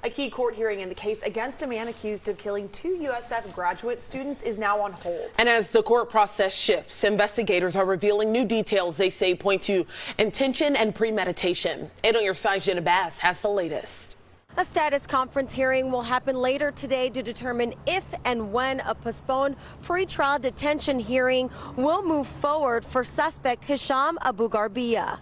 A key court hearing in the case against a man accused of killing 2 USF graduate students is now on hold. And as the court process shifts, investigators are revealing new details they say point to intention and premeditation. 8 on your side, Jenna Bass has the latest. A status conference hearing will happen later today to determine if and when a postponed pretrial detention hearing will move forward for suspect Hisham Abu Gharbia.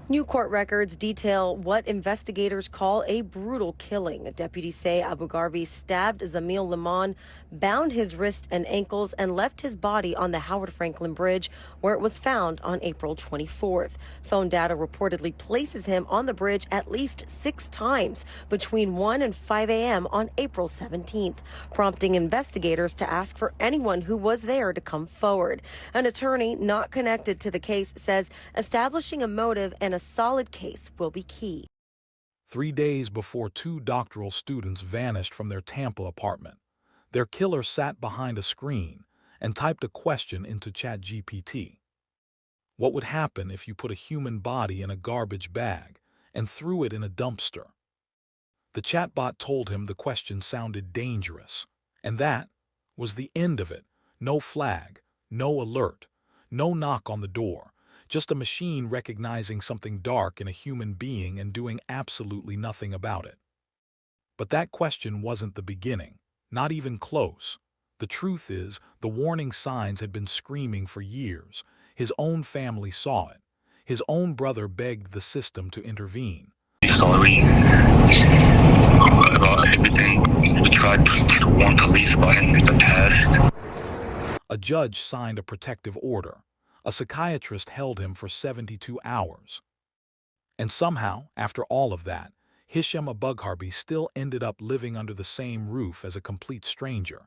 New court records detail what investigators call a brutal killing. Deputies say Abu Gharbi stabbed Zamil Limon, bound his wrists and ankles, and left his body on the Howard Franklin Bridge, where it was found on April 24th. Phone data reportedly places him on the bridge at least 6 times between 1 and 5 a.m. on April 17th, prompting investigators to ask for anyone who was there to come forward. An attorney not connected to the case says establishing a motive and a solid case will be key. 3 days before 2 doctoral students vanished from their Tampa apartment, their killer sat behind a screen and typed a question into ChatGPT. What would happen if you put a human body in a garbage bag and threw it in a dumpster? The chatbot told him the question sounded dangerous, and that was the end of it. No flag, no alert, no knock on the door. Just a machine recognizing something dark in a human being and doing absolutely nothing about it. But that question wasn't the beginning, not even close. The truth is, the warning signs had been screaming for years. His own family saw it. His own brother begged the system to intervene. Sorry about everything. We tried to warn police about him in the past. A judge signed a protective order. A psychiatrist held him for 72 hours. And somehow, after all of that, Hisham Abu Gharbi still ended up living under the same roof as a complete stranger.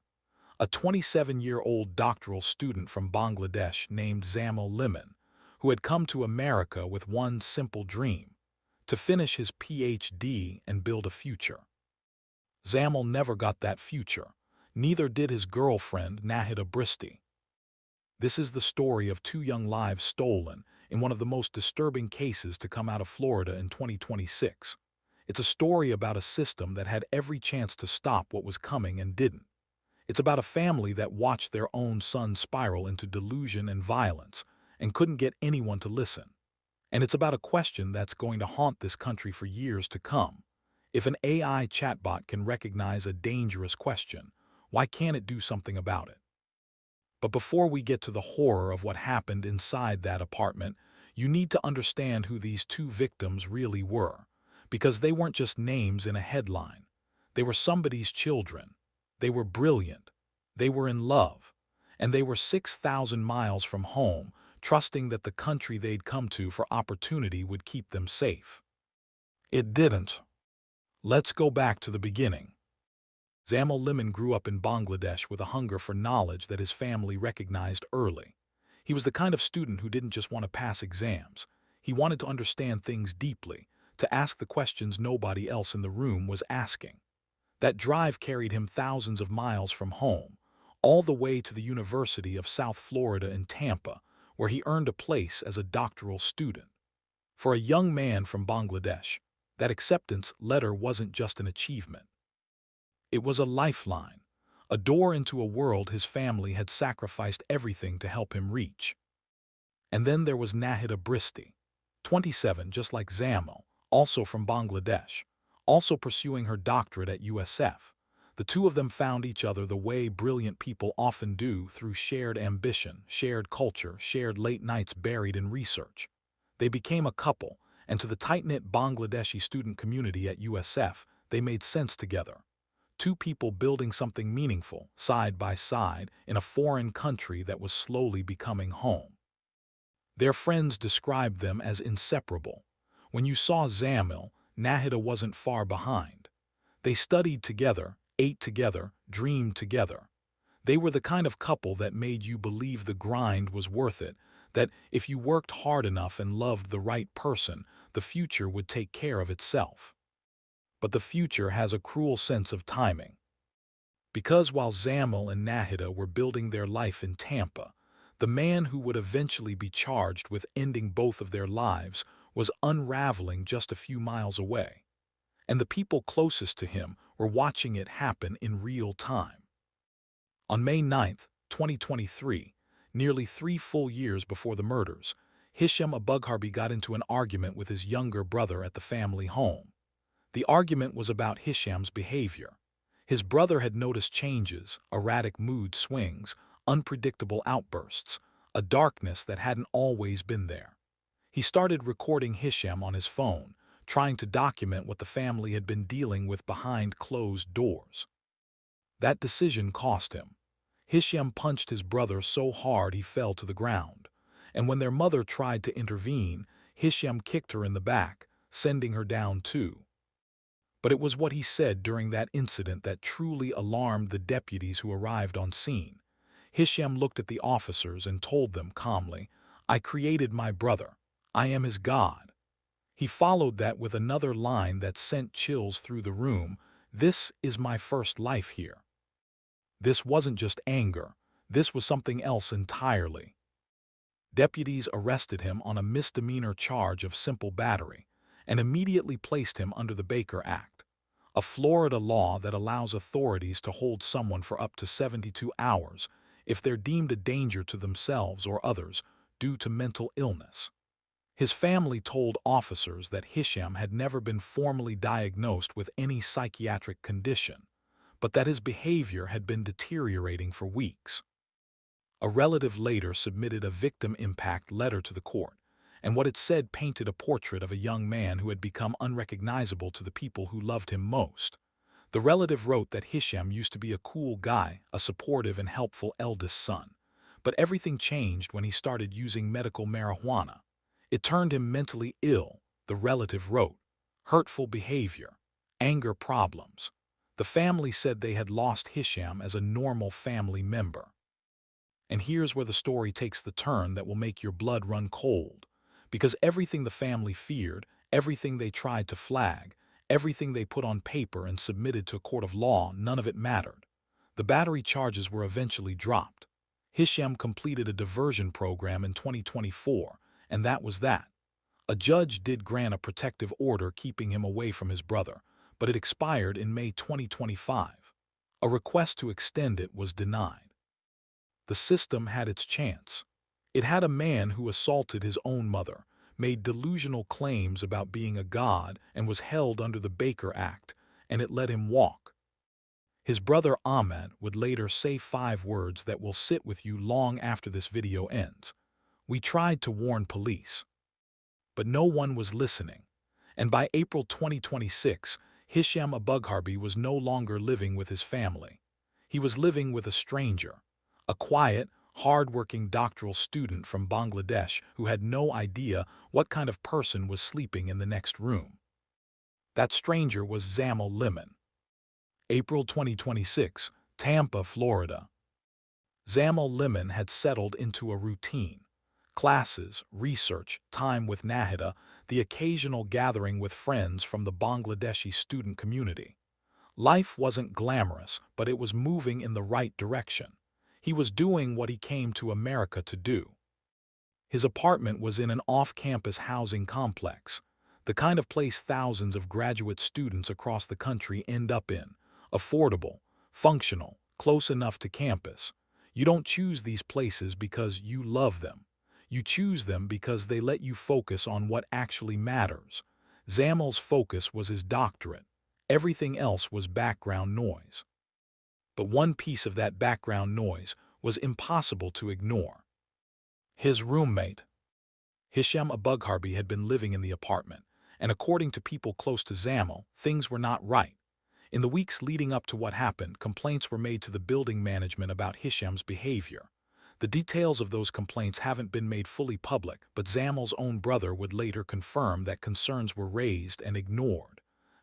A 27-year-old doctoral student from Bangladesh named Zamil Limon, who had come to America with one simple dream: to finish his PhD and build a future. Zamil never got that future. Neither did his girlfriend, Nahida Bristy. This is the story of 2 young lives stolen in one of the most disturbing cases to come out of Florida in 2026. It's a story about a system that had every chance to stop what was coming and didn't. It's about a family that watched their own son spiral into delusion and violence and couldn't get anyone to listen. And it's about a question that's going to haunt this country for years to come. If an AI chatbot can recognize a dangerous question, why can't it do something about it? But before we get to the horror of what happened inside that apartment, you need to understand who these 2 victims really were, because they weren't just names in a headline. They were somebody's children. They were brilliant. They were in love. And they were 6,000 miles from home, trusting that the country they'd come to for opportunity would keep them safe. It didn't. Let's go back to the beginning. Zamil Limon grew up in Bangladesh with a hunger for knowledge that his family recognized early. He was the kind of student who didn't just want to pass exams. He wanted to understand things deeply, to ask the questions nobody else in the room was asking. That drive carried him thousands of miles from home, all the way to the University of South Florida in Tampa, where he earned a place as a doctoral student. For a young man from Bangladesh, that acceptance letter wasn't just an achievement. It was a lifeline, a door into a world his family had sacrificed everything to help him reach. And then there was Nahida Bristy, 27, just like Zamil, also from Bangladesh, also pursuing her doctorate at USF. The 2 of them found each other the way brilliant people often do, through shared ambition, shared culture, shared late nights buried in research. They became a couple, and to the tight-knit Bangladeshi student community at USF, they made sense together. 2 people building something meaningful, side by side, in a foreign country that was slowly becoming home. Their friends described them as inseparable. When you saw Zamil, Nahida wasn't far behind. They studied together, ate together, dreamed together. They were the kind of couple that made you believe the grind was worth it, that if you worked hard enough and loved the right person, the future would take care of itself. But the future has a cruel sense of timing. Because while Zamil and Nahida were building their life in Tampa, the man who would eventually be charged with ending both of their lives was unraveling just a few miles away. and the people closest to him were watching it happen in real time. On May 9, 2023, nearly 3 full years before the murders, Hisham Abugharbi got into an argument with his younger brother at the family home. The argument was about Hisham's behavior. His brother had noticed changes, erratic mood swings, unpredictable outbursts, a darkness that hadn't always been there. He started recording Hisham on his phone, trying to document what the family had been dealing with behind closed doors. That decision cost him. Hisham punched his brother so hard he fell to the ground, and when their mother tried to intervene, Hisham kicked her in the back, sending her down too. But it was what he said during that incident that truly alarmed the deputies who arrived on scene. Hisham looked at the officers and told them calmly, "I created my brother. I am his God." He followed that with another line that sent chills through the room, "This is my first life here." This wasn't just anger. This was something else entirely. Deputies arrested him on a misdemeanor charge of simple battery and immediately placed him under the Baker Act, a Florida law that allows authorities to hold someone for up to 72 hours if they're deemed a danger to themselves or others due to mental illness. His family told officers that Hisham had never been formally diagnosed with any psychiatric condition, but that his behavior had been deteriorating for weeks. A relative later submitted a victim impact letter to the court, and what it said painted a portrait of a young man who had become unrecognizable to the people who loved him most. The relative wrote that Hisham used to be a cool guy, a supportive and helpful eldest son, but everything changed when he started using medical marijuana. It turned him mentally ill, the relative wrote. Hurtful behavior, anger problems. The family said they had lost Hisham as a normal family member. And here's where the story takes the turn that will make your blood run cold. Because everything the family feared, everything they tried to flag, everything they put on paper and submitted to a court of law, none of it mattered. The battery charges were eventually dropped. Hisham completed a diversion program in 2024, and that was that. A judge did grant a protective order keeping him away from his brother, but it expired in May 2025. A request to extend it was denied. The system had its chance. It had a man who assaulted his own mother, made delusional claims about being a god, and was held under the Baker Act, and it let him walk. His brother Ahmed would later say 5 words that will sit with you long after this video ends. "We tried to warn police, but no one was listening." And by April 2026, Hisham Abugharbi was no longer living with his family. He was living with a stranger, a quiet, hard-working doctoral student from Bangladesh who had no idea what kind of person was sleeping in the next room. That stranger was Zamil Limon. April 2026, Tampa, Florida. Zamil Limon had settled into a routine. Classes, research, time with Nahida, the occasional gathering with friends from the Bangladeshi student community. Life wasn't glamorous, but it was moving in the right direction. He was doing what he came to America to do. His apartment was in an off-campus housing complex, the kind of place thousands of graduate students across the country end up in. Affordable, functional, close enough to campus. You don't choose these places because you love them. You choose them because they let you focus on what actually matters. Zamil's focus was his doctorate. Everything else was background noise. But one piece of that background noise was impossible to ignore. His roommate. Hisham Abugharbi had been living in the apartment, and according to people close to Zamil, things were not right. In the weeks leading up to what happened, complaints were made to the building management about Hisham's behavior. The details of those complaints haven't been made fully public, but Zamil's own brother would later confirm that concerns were raised and ignored.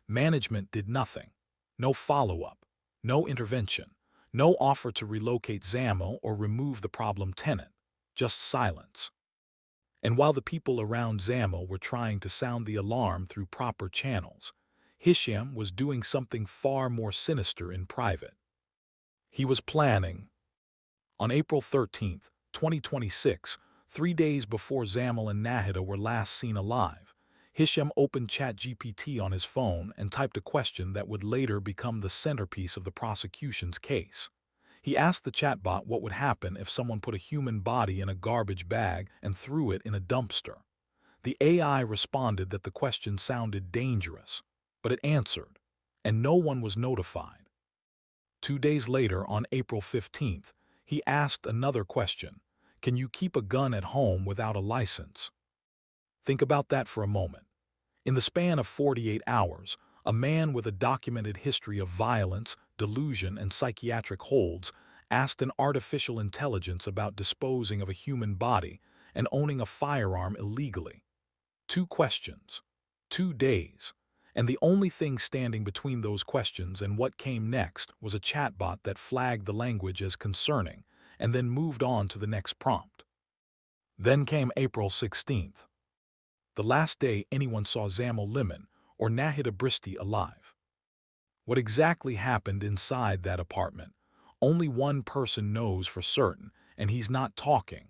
Management did nothing. No follow-up, no intervention, no offer to relocate Zamil or remove the problem tenant, just silence. And while the people around Zamil were trying to sound the alarm through proper channels, Hisham was doing something far more sinister in private. He was planning. On April 13, 2026, 3 days before Zamil and Nahida were last seen alive, Hisham opened ChatGPT on his phone and typed a question that would later become the centerpiece of the prosecution's case. He asked the chatbot what would happen if someone put a human body in a garbage bag and threw it in a dumpster. The AI responded that the question sounded dangerous, but it answered, and no one was notified. 2 days later, on April 15th, he asked another question: can you keep a gun at home without a license? Think about that for a moment. In the span of 48 hours, a man with a documented history of violence, delusion, and psychiatric holds asked an artificial intelligence about disposing of a human body and owning a firearm illegally. 2 questions, 2 days, and the only thing standing between those questions and what came next was a chatbot that flagged the language as concerning and then moved on to the next prompt. Then came April 16th, the last day anyone saw Zamil Limon Nahida Bristy alive. What exactly happened inside that apartment, only one person knows for certain, and he's not talking.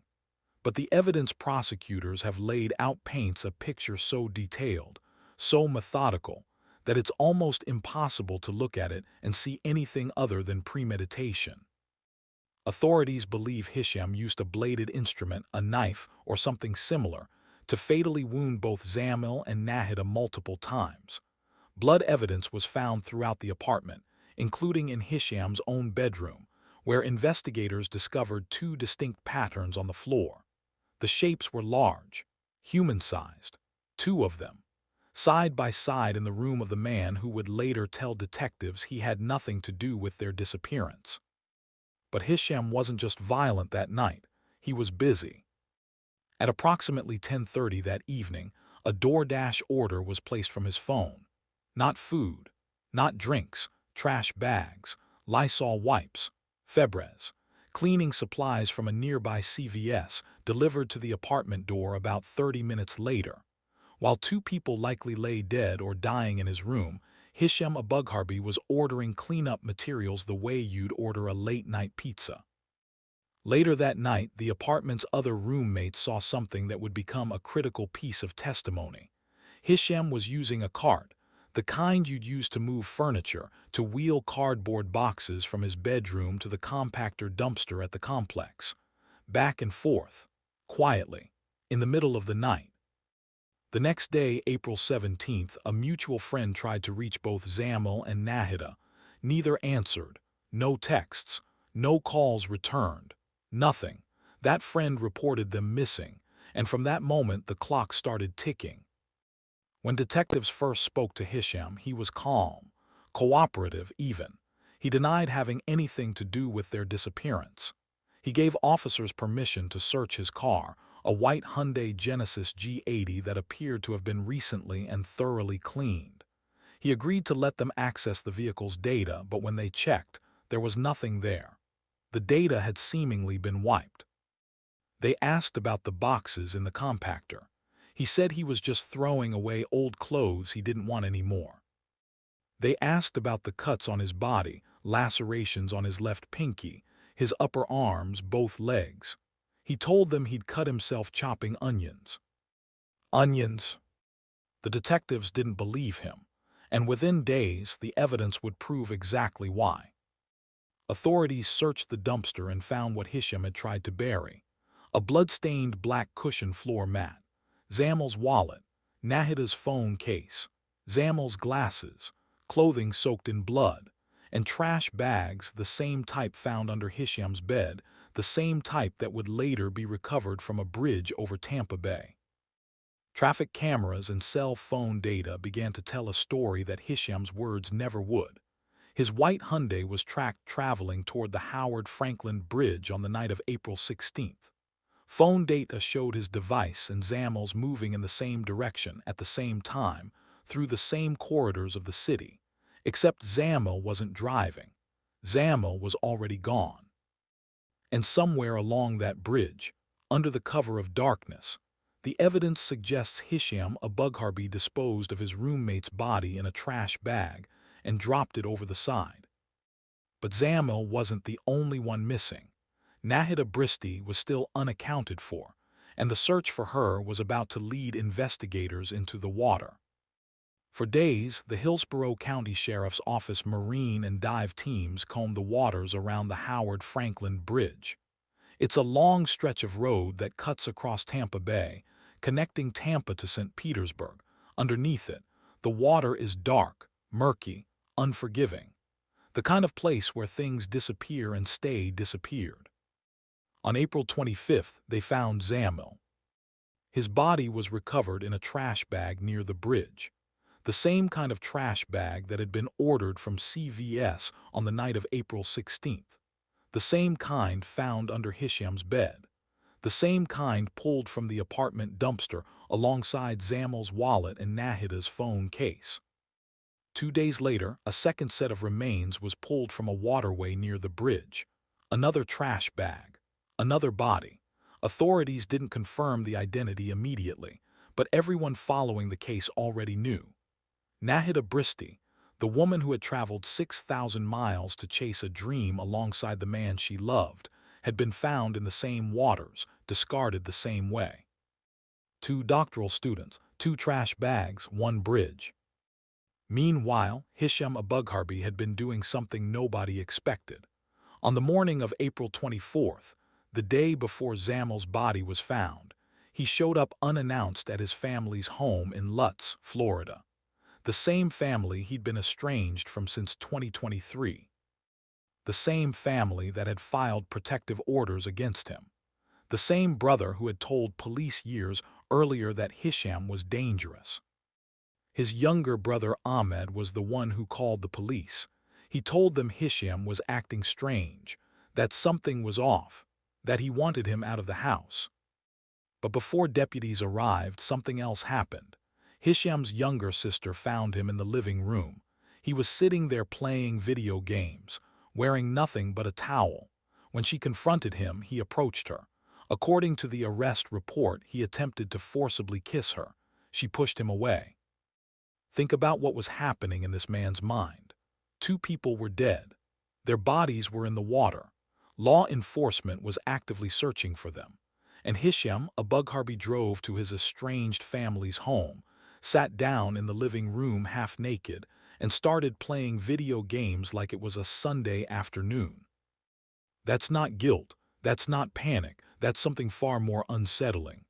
But the evidence prosecutors have laid out paints a picture so detailed, so methodical, that it's almost impossible to look at it and see anything other than premeditation. Authorities believe Hisham used a bladed instrument, a knife, or something similar, to fatally wound both Zamil and Nahida multiple times. Blood evidence was found throughout the apartment, including in Hisham's own bedroom, where investigators discovered 2 distinct patterns on the floor. The shapes were large, human-sized, 2 of them, side by side in the room of the man who would later tell detectives he had nothing to do with their disappearance. But Hisham wasn't just violent that night, he was busy. At approximately 10:30 that evening, a DoorDash order was placed from his phone. Not food, not drinks, trash bags, Lysol wipes, Febreze, cleaning supplies from a nearby CVS delivered to the apartment door about 30 minutes later. While 2 people likely lay dead or dying in his room, Hisham Abugharbi was ordering cleanup materials the way you'd order a late-night pizza. Later that night, the apartment's other roommates saw something that would become a critical piece of testimony. Hisham was using a cart, the kind you'd use to move furniture, to wheel cardboard boxes from his bedroom to the compactor dumpster at the complex. Back and forth, quietly, in the middle of the night. The next day, April 17th, a mutual friend tried to reach both Zamil and Nahida. Neither answered. No texts, no calls returned. Nothing. That friend reported them missing, and from that moment the clock started ticking. When detectives first spoke to Hisham, he was calm, cooperative even. He denied having anything to do with their disappearance. He gave officers permission to search his car, a white Hyundai Genesis G80 that appeared to have been recently and thoroughly cleaned. He agreed to let them access the vehicle's data, but when they checked, there was nothing there. The data had seemingly been wiped. They asked about the boxes in the compactor. He said he was just throwing away old clothes he didn't want anymore. They asked about the cuts on his body, lacerations on his left pinky, his upper arms, both legs. He told them he'd cut himself chopping onions. Onions? The detectives didn't believe him, and within days the evidence would prove exactly why. Authorities searched the dumpster and found what Hisham had tried to bury: a blood-stained black cushion floor mat, Zamil's wallet, Nahida's phone case, Zamil's glasses, clothing soaked in blood, and trash bags, the same type found under Hisham's bed, the same type that would later be recovered from a bridge over Tampa Bay. Traffic cameras and cell phone data began to tell a story that Hisham's words never would. His white Hyundai was tracked traveling toward the Howard Franklin Bridge on the night of April 16th. Phone data showed his device and Zamil's moving in the same direction at the same time through the same corridors of the city, except Zamil wasn't driving. Zamil was already gone. And somewhere along that bridge, under the cover of darkness, the evidence suggests Hisham Abugharbi disposed of his roommate's body in a trash bag and dropped it over the side. But Zamil wasn't the only one missing. Nahida Bristy was still unaccounted for, and the search for her was about to lead investigators into the water. For days, the Hillsborough County Sheriff's Office marine and dive teams combed the waters around the Howard Franklin Bridge. It's a long stretch of road that cuts across Tampa Bay, connecting Tampa to St. Petersburg. Underneath it, the water is dark, murky, unforgiving. The kind of place where things disappear and stay disappeared. On April 25th, they found Zamil. His body was recovered in a trash bag near the bridge. The same kind of trash bag that had been ordered from CVS on the night of April 16th. The same kind found under Hisham's bed. The same kind pulled from the apartment dumpster alongside Zamil's wallet and Nahida's phone case. 2 days later, a second set of remains was pulled from a waterway near the bridge. Another trash bag. Another body. Authorities didn't confirm the identity immediately, but everyone following the case already knew. Nahida Bristy, the woman who had traveled 6,000 miles to chase a dream alongside the man she loved, had been found in the same waters, discarded the same way. 2 doctoral students, 2 trash bags, 1 bridge. Meanwhile, Hisham Abugharbi had been doing something nobody expected. On the morning of April 24th, the day before Zamil's body was found, he showed up unannounced at his family's home in Lutz, Florida. The same family he'd been estranged from since 2023. The same family that had filed protective orders against him. The same brother who had told police years earlier that Hisham was dangerous. His younger brother Ahmed was the one who called the police. He told them Hisham was acting strange, that something was off, that he wanted him out of the house. But before deputies arrived, something else happened. Hisham's younger sister found him in the living room. He was sitting there playing video games, wearing nothing but a towel. When she confronted him, he approached her. According to the arrest report, he attempted to forcibly kiss her. She pushed him away. Think about what was happening in this man's mind. 2 people were dead. Their bodies were in the water. Law enforcement was actively searching for them. And Hisham Abugharbi drove to his estranged family's home, sat down in the living room half naked, and started playing video games like it was a Sunday afternoon. That's not guilt, that's not panic, that's something far more unsettling.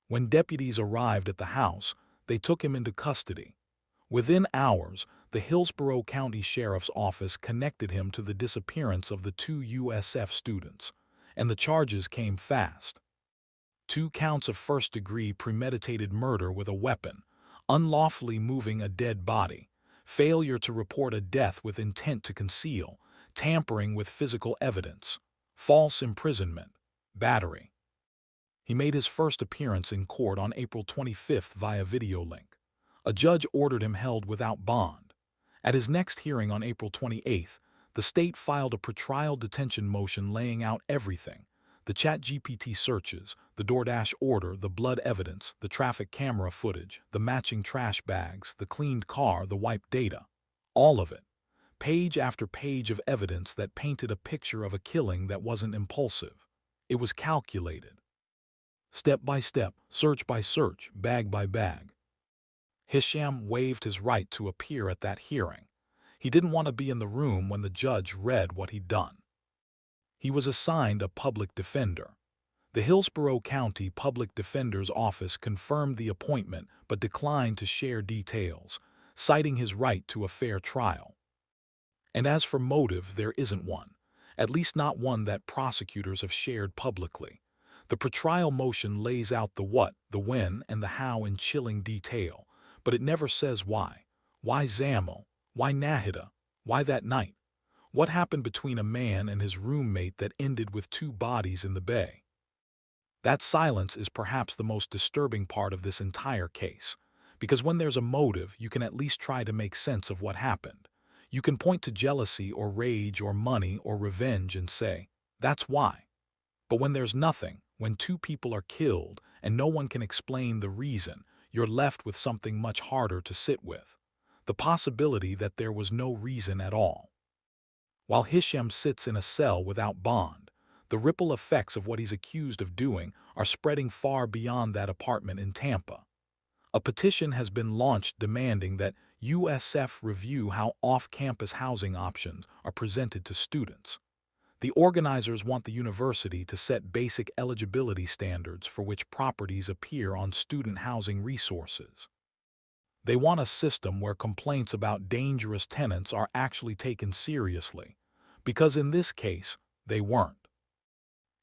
When deputies arrived at the house, they took him into custody. Within hours, the Hillsborough County Sheriff's Office connected him to the disappearance of the 2 USF students, and the charges came fast. 2 counts of first-degree premeditated murder with a weapon, unlawfully moving a dead body, failure to report a death with intent to conceal, tampering with physical evidence, false imprisonment, battery. He made his first appearance in court on April 25th via video link. A judge ordered him held without bond. At his next hearing on April 28th, the state filed a pretrial detention motion laying out everything: the ChatGPT searches, the DoorDash order, the blood evidence, the traffic camera footage, the matching trash bags, the cleaned car, the wiped data. All of it. Page after page of evidence that painted a picture of a killing that wasn't impulsive. It was calculated. Step by step, search by search, bag by bag. Hisham waived his right to appear at that hearing. He didn't want to be in the room when the judge read what he'd done. He was assigned a public defender. The Hillsborough County Public Defender's Office confirmed the appointment but declined to share details, citing his right to a fair trial. And as for motive, there isn't one, at least not one that prosecutors have shared publicly. The pretrial motion lays out the what, the when, and the how in chilling detail, but it never says why. Why Zamil? Why Nahida? Why that night? What happened between a man and his roommate that ended with 2 bodies in the bay? That silence is perhaps the most disturbing part of this entire case, because when there's a motive, you can at least try to make sense of what happened. You can point to jealousy or rage or money or revenge and say, that's why. But when there's nothing, when 2 people are killed and no one can explain the reason, you're left with something much harder to sit with: the possibility that there was no reason at all. While Hisham sits in a cell without bond, the ripple effects of what he's accused of doing are spreading far beyond that apartment in Tampa. A petition has been launched demanding that USF review how off-campus housing options are presented to students. The organizers want the university to set basic eligibility standards for which properties appear on student housing resources. They want a system where complaints about dangerous tenants are actually taken seriously, because in this case, they weren't.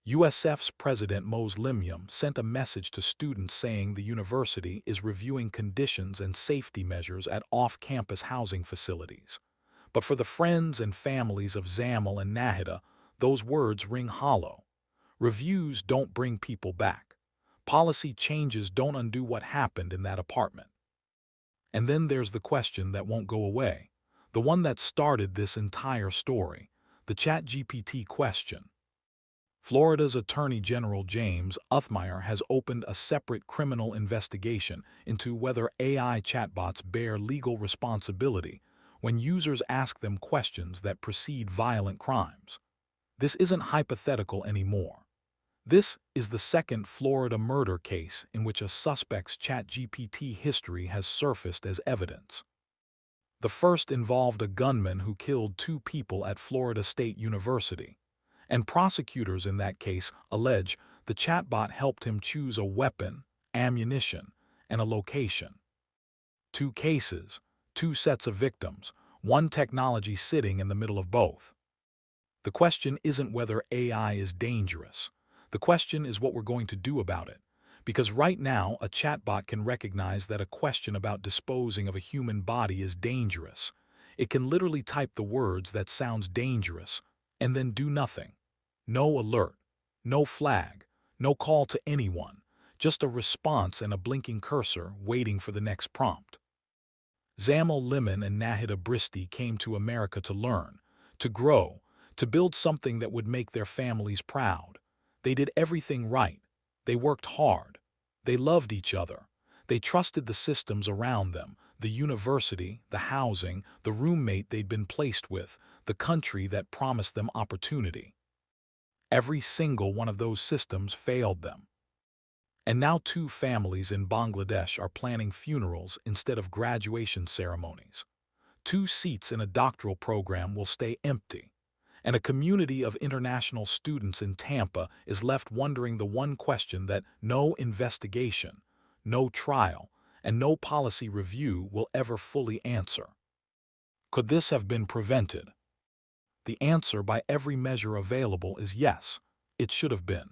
USF's president Mose Limon sent a message to students saying the university is reviewing conditions and safety measures at off-campus housing facilities. But for the friends and families of Zamil and Nahida, those words ring hollow. Reviews don't bring people back. Policy changes don't undo what happened in that apartment. And then there's the question that won't go away, the one that started this entire story, the ChatGPT question. Florida's Attorney General James Uthmire has opened a separate criminal investigation into whether AI chatbots bear legal responsibility when users ask them questions that precede violent crimes. This isn't hypothetical anymore. This is the second Florida murder case in which a suspect's ChatGPT history has surfaced as evidence. The first involved a gunman who killed 2 people at Florida State University, and prosecutors in that case allege the chatbot helped him choose a weapon, ammunition, and a location. 2 cases, 2 sets of victims, one technology sitting in the middle of both. The question isn't whether AI is dangerous. The question is what we're going to do about it. Because right now, a chatbot can recognize that a question about disposing of a human body is dangerous. It can literally type the words that sounds dangerous and then do nothing. No alert, no flag, no call to anyone, just a response and a blinking cursor waiting for the next prompt. Zamil Limon and Nahida Bristy came to America to learn, to grow, to build something that would make their families proud. They did everything right. They worked hard. They loved each other. They trusted the systems around them, the university, the housing, the roommate they'd been placed with, the country that promised them opportunity. Every single one of those systems failed them. And now 2 families in Bangladesh are planning funerals instead of graduation ceremonies. 2 seats in a doctoral program will stay empty. And a community of international students in Tampa is left wondering the one question that no investigation, no trial, and no policy review will ever fully answer. Could this have been prevented? The answer by every measure available is yes, it should have been.